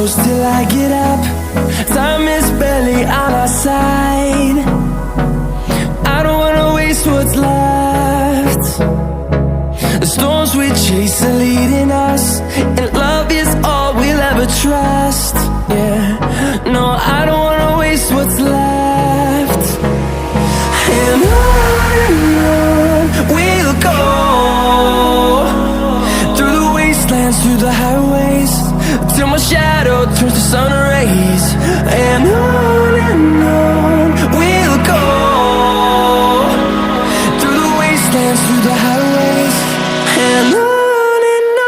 close till I get up. Time is barely on our side. I don't wanna waste what's left. The storms we chase are leading us, and love is all we'll ever trust. Yeah, no, I don't wanna waste what's left. And on we'll go, through the wastelands, through the highways, till my shadow turns to sun rays. And on we'll go, through the wastelands, through the highways, and on we'll go.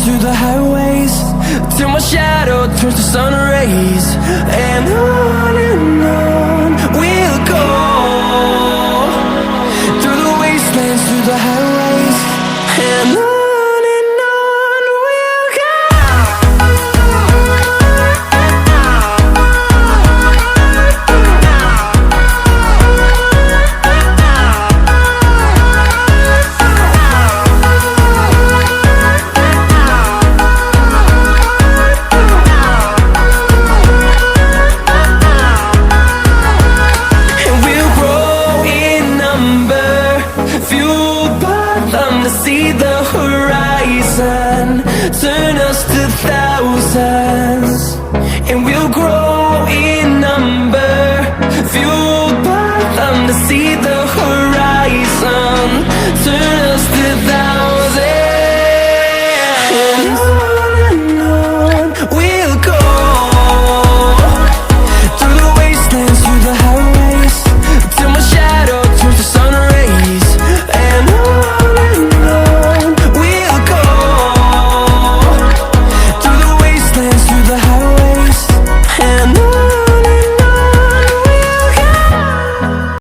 Through the highways, till my shadow turns to sun rays. And on we'll go, through the wastelands, through the highways, and on we'll go. See the horizon, turn us to thousands, and we'll grow in number, fueled by them to see the horizon.